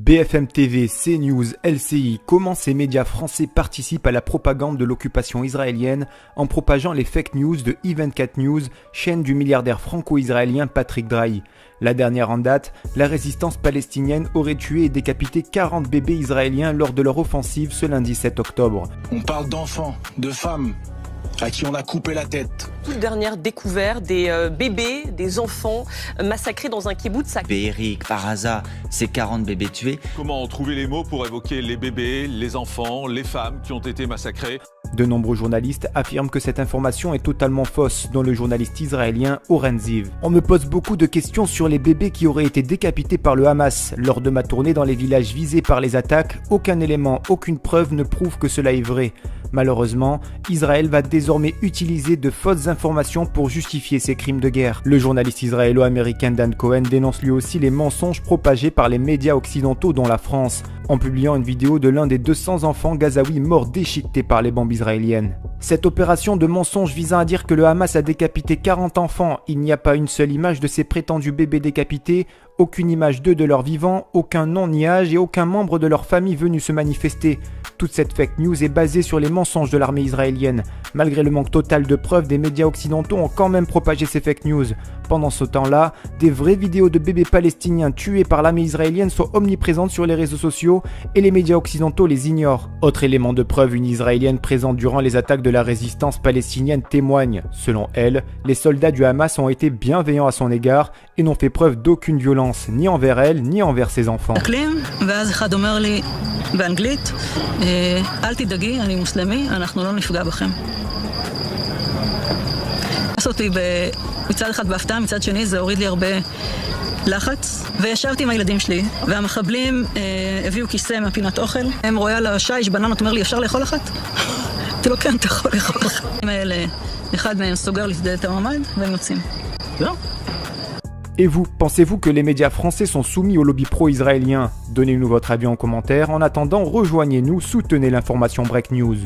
BFM TV, CNews, LCI, comment ces médias français participent à la propagande de l'occupation israélienne en propageant les fake news de E24 News, chaîne du milliardaire franco-israélien Patrick Drahi. La dernière en date, la résistance palestinienne aurait tué et décapité 40 bébés israéliens lors de leur offensive ce lundi 7 octobre. On parle d'enfants, de femmes à qui on a coupé la tête. Toute dernière découverte des bébés, des enfants massacrés dans un kibboutz à Be'eri, par hasard, ces 40 bébés tués. Comment trouver les mots pour évoquer les bébés, les enfants, les femmes qui ont été massacrés? De nombreux journalistes affirment que cette information est totalement fausse, dont le journaliste israélien Oren Ziv. On me pose beaucoup de questions sur les bébés qui auraient été décapités par le Hamas. Lors de ma tournée dans les villages visés par les attaques, aucun élément, aucune preuve ne prouve que cela est vrai. Malheureusement, Israël va désormais utiliser de fausses informations pour justifier ses crimes de guerre. Le journaliste israélo-américain Dan Cohen dénonce lui aussi les mensonges propagés par les médias occidentaux dont la France, en publiant une vidéo de l'un des 200 enfants gazaouis morts déchiquetés par les bombes israéliennes. Cette opération de mensonge visant à dire que le Hamas a décapité 40 enfants, il n'y a pas une seule image de ces prétendus bébés décapités, aucune image d'eux de leur vivant, aucun nom ni âge et aucun membre de leur famille venu se manifester. Toute cette fake news est basée sur les mensonges de l'armée israélienne. Malgré le manque total de preuves, des médias occidentaux ont quand même propagé ces fake news. Pendant ce temps-là, des vraies vidéos de bébés palestiniens tués par l'armée israélienne sont omniprésentes sur les réseaux sociaux et les médias occidentaux les ignorent. Autre élément de preuve, une israélienne présente durant les attaques de la résistance palestinienne témoigne. Selon elle, les soldats du Hamas ont été bienveillants à son égard et n'ont fait preuve d'aucune violence, ni envers elle, ni envers ses enfants. באנגלית, אל תדאגי, אני מוסלמי, אנחנו לא נפגע בכם. עשיתי מצד אחד בהפתעה, מצד שני זה הוריד לי הרבה לחץ, וישבתי עם הילדים שלי, והמחבלים הביאו כיסא מהפינת אוכל, הם רואה על השיש בננות, אומר לי, אפשר לאכול אחת? אמרתי לו, כן, אתה יכול לאכול אחת. אחד מהם סוגר לי את דלת הממ"ד, והם יוצאים. זהו. Et vous, pensez-vous que les médias français sont soumis au lobby pro-israélien? Donnez-nous votre avis en commentaire. En attendant, rejoignez-nous, soutenez l'information Break News.